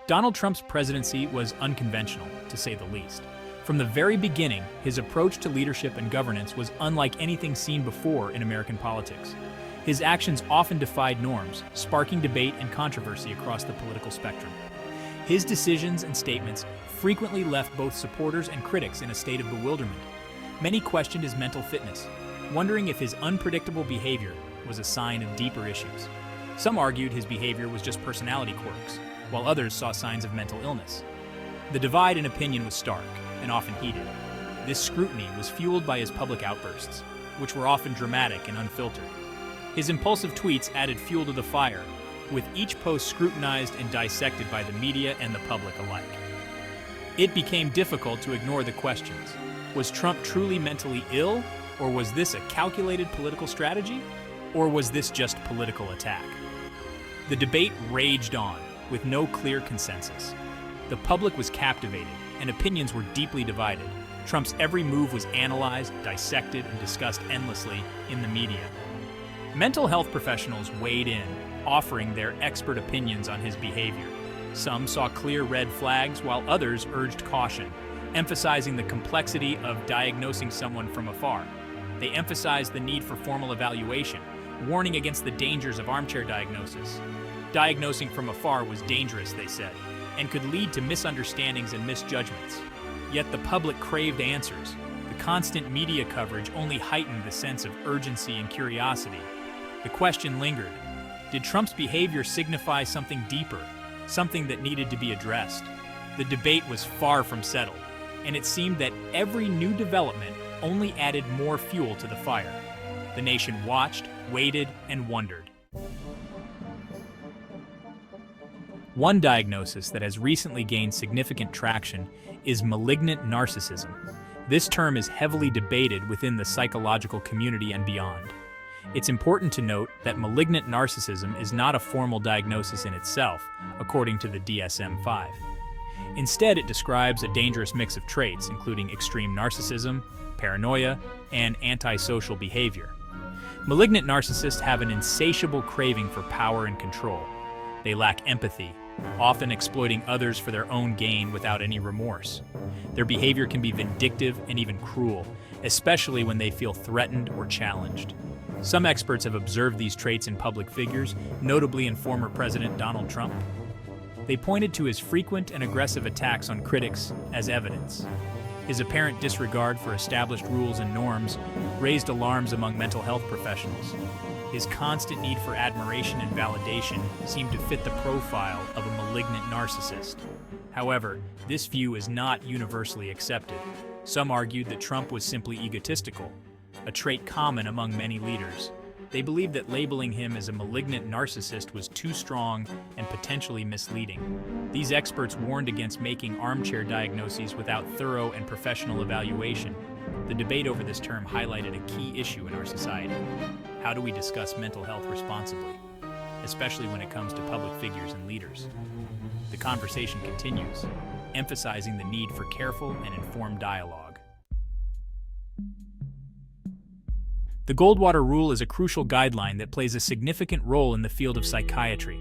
Donald Trump's presidency was unconventional, to say the least. From the very beginning, his approach to leadership and governance was unlike anything seen before in American politics. His actions often defied norms, sparking debate and controversy across the political spectrum. His decisions and statements frequently left both supporters and critics in a state of bewilderment. Many questioned his mental fitness, wondering if his unpredictable behavior was a sign of deeper issues. Some argued his behavior was just personality quirks, while others saw signs of mental illness. The divide in opinion was stark and often heated. This scrutiny was fueled by his public outbursts, which were often dramatic and unfiltered. His impulsive tweets added fuel to the fire, with each post scrutinized and dissected by the media and the public alike. It became difficult to ignore the questions. Was Trump truly mentally ill, or was this a calculated political strategy, or was this just political attack? The debate raged on, with no clear consensus. The public was captivated, and opinions were deeply divided. Trump's every move was analyzed, dissected, and discussed endlessly in the media. Mental health professionals weighed in, offering their expert opinions on his behavior. Some saw clear red flags, while others urged caution, emphasizing the complexity of diagnosing someone from afar. They emphasized the need for formal evaluation, warning against the dangers of armchair diagnosis. Diagnosing from afar was dangerous, they said, and could lead to misunderstandings and misjudgments. Yet the public craved answers. The constant media coverage only heightened the sense of urgency and curiosity. The question lingered. Did Trump's behavior signify something deeper, something that needed to be addressed? The debate was far from settled, and it seemed that every new development only added more fuel to the fire. The nation watched, waited, and wondered. One diagnosis that has recently gained significant traction is malignant narcissism. This term is heavily debated within the psychological community and beyond. It's important to note that malignant narcissism is not a formal diagnosis in itself, according to the DSM-5. Instead, it describes a dangerous mix of traits, including extreme narcissism, paranoia, and antisocial behavior. Malignant narcissists have an insatiable craving for power and control. They lack empathy, often exploiting others for their own gain without any remorse. Their behavior can be vindictive and even cruel, especially when they feel threatened or challenged. Some experts have observed these traits in public figures, notably in former President Donald Trump. They pointed to his frequent and aggressive attacks on critics as evidence. His apparent disregard for established rules and norms raised alarms among mental health professionals. His constant need for admiration and validation seemed to fit the profile of a malignant narcissist. However, this view is not universally accepted. Some argued that Trump was simply egotistical, a trait common among many leaders. They believed that labeling him as a malignant narcissist was too strong and potentially misleading. These experts warned against making armchair diagnoses without thorough and professional evaluation. The debate over this term highlighted a key issue in our society. How do we discuss mental health responsibly, especially when it comes to public figures and leaders? The conversation continues, emphasizing the need for careful and informed dialogue. The Goldwater Rule is a crucial guideline that plays a significant role in the field of psychiatry.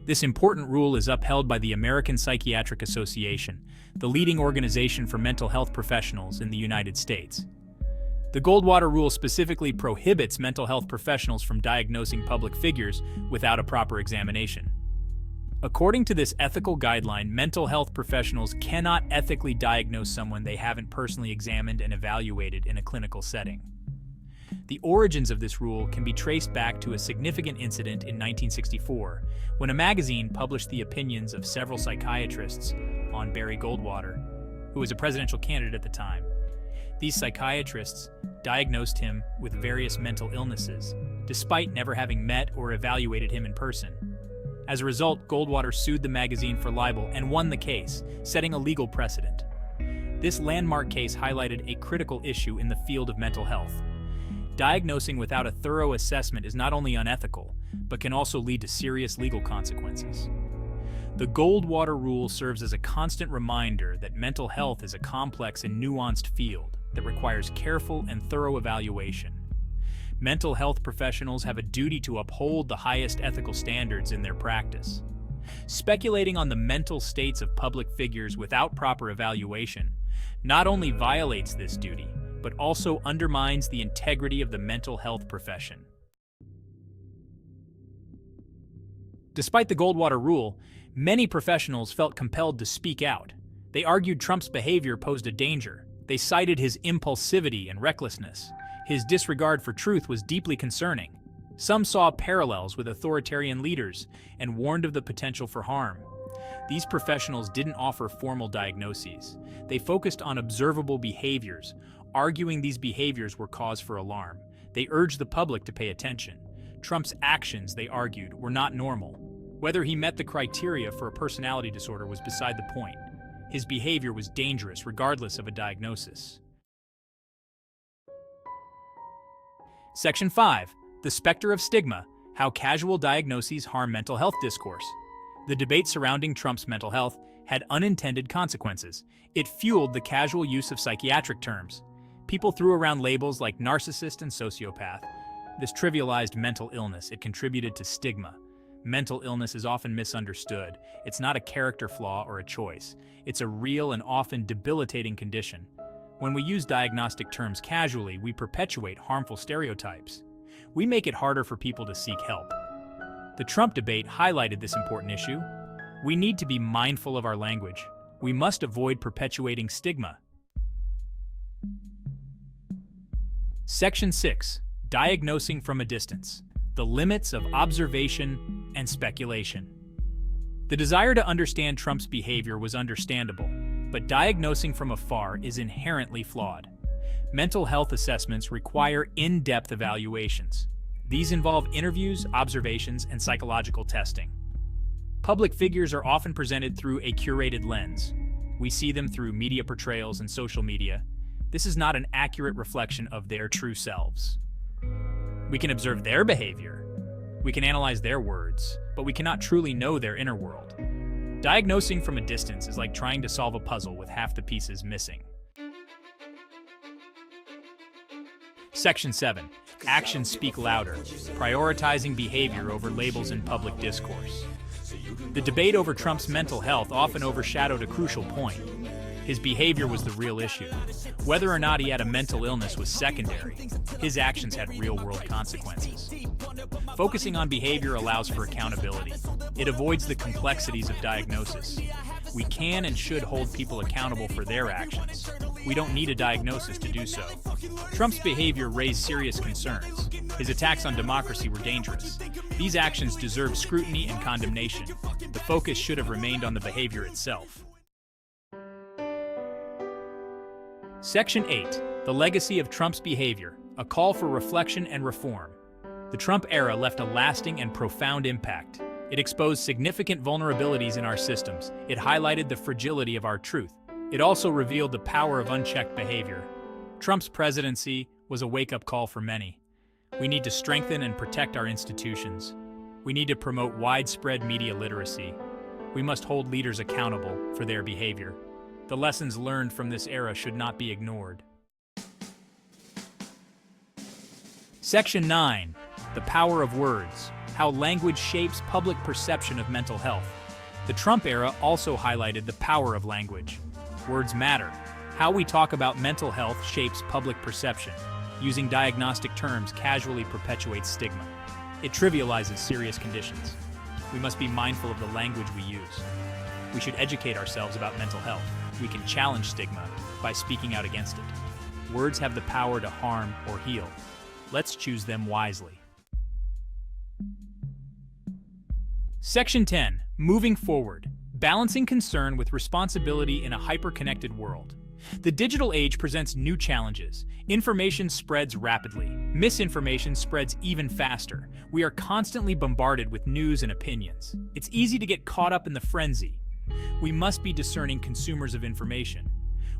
This important rule is upheld by the American Psychiatric Association, the leading organization for mental health professionals in the United States. The Goldwater Rule specifically prohibits mental health professionals from diagnosing public figures without a proper examination. According to this ethical guideline, mental health professionals cannot ethically diagnose someone they haven't personally examined and evaluated in a clinical setting. The origins of this rule can be traced back to a significant incident in 1964, when a magazine published the opinions of several psychiatrists on Barry Goldwater, who was a presidential candidate at the time. These psychiatrists diagnosed him with various mental illnesses, despite never having met or evaluated him in person. As a result, Goldwater sued the magazine for libel and won the case, setting a legal precedent. This landmark case highlighted a critical issue in the field of mental health. Diagnosing without a thorough assessment is not only unethical, but can also lead to serious legal consequences. The Goldwater Rule serves as a constant reminder that mental health is a complex and nuanced field that requires careful and thorough evaluation. Mental health professionals have a duty to uphold the highest ethical standards in their practice. Speculating on the mental states of public figures without proper evaluation not only violates this duty, but also undermines the integrity of the mental health profession. Despite the Goldwater rule, many professionals felt compelled to speak out. They argued Trump's behavior posed a danger. They cited his impulsivity and recklessness. His disregard for truth was deeply concerning. Some saw parallels with authoritarian leaders and warned of the potential for harm. These professionals didn't offer formal diagnoses. They focused on observable behaviors, arguing these behaviors were cause for alarm. They urged the public to pay attention. Trump's actions, they argued, were not normal. Whether he met the criteria for a personality disorder was beside the point. His behavior was dangerous regardless of a diagnosis. Section 5. The Specter of Stigma: How Casual Diagnoses Harm Mental Health Discourse. The debate surrounding Trump's mental health had unintended consequences. It fueled the casual use of psychiatric terms. People threw around labels like narcissist and sociopath. This trivialized mental illness. It contributed to stigma. Mental illness is often misunderstood. It's not a character flaw or a choice. It's a real and often debilitating condition. When we use diagnostic terms casually, we perpetuate harmful stereotypes. We make it harder for people to seek help. The Trump debate highlighted this important issue. We need to be mindful of our language. We must avoid perpetuating stigma. Section 6. Diagnosing from a Distance: The Limits of Observation and Speculation. The desire to understand Trump's behavior was understandable, but diagnosing from afar is inherently flawed. Mental health assessments require in-depth evaluations. These involve interviews, observations, and psychological testing. Public figures are often presented through a curated lens. We see them through media portrayals and social media. This is not an accurate reflection of their true selves. We can observe their behavior. We can analyze their words, but we cannot truly know their inner world. Diagnosing from a distance is like trying to solve a puzzle with half the pieces missing. Section 7. Actions speak louder: Prioritizing behavior over labels in public discourse. The debate over Trump's mental health often overshadowed a crucial point. His behavior was the real issue. Whether or not he had a mental illness was secondary. His actions had real-world consequences. Focusing on behavior allows for accountability. It avoids the complexities of diagnosis. We can and should hold people accountable for their actions. We don't need a diagnosis to do so. Trump's behavior raised serious concerns. His attacks on democracy were dangerous. These actions deserve scrutiny and condemnation. The focus should have remained on the behavior itself. Section 8. The Legacy of Trump's Behavior: A Call for Reflection and Reform. The Trump era left a lasting and profound impact. It exposed significant vulnerabilities in our systems. It highlighted the fragility of our truth. It also revealed the power of unchecked behavior. Trump's presidency was a wake-up call for many. We need to strengthen and protect our institutions. We need to promote widespread media literacy. We must hold leaders accountable for their behavior. The lessons learned from this era should not be ignored. Section 9. The Power of Words: How Language Shapes Public Perception of Mental Health. The Trump era also highlighted the power of language. Words matter. How we talk about mental health shapes public perception. Using diagnostic terms casually perpetuates stigma. It trivializes serious conditions. We must be mindful of the language we use. We should educate ourselves about mental health. We can challenge stigma by speaking out against it. Words have the power to harm or heal. Let's choose them wisely. Section 10. Moving Forward: Balancing Concern with Responsibility in a Hyper-Connected World. The digital age presents new challenges. Information spreads rapidly. Misinformation spreads even faster. We are constantly bombarded with news and opinions. It's easy to get caught up in the frenzy. We must be discerning consumers of information.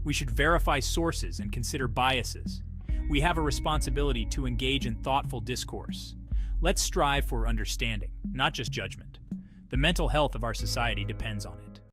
We should verify sources and consider biases. We have a responsibility to engage in thoughtful discourse. Let's strive for understanding, not just judgment. The mental health of our society depends on it.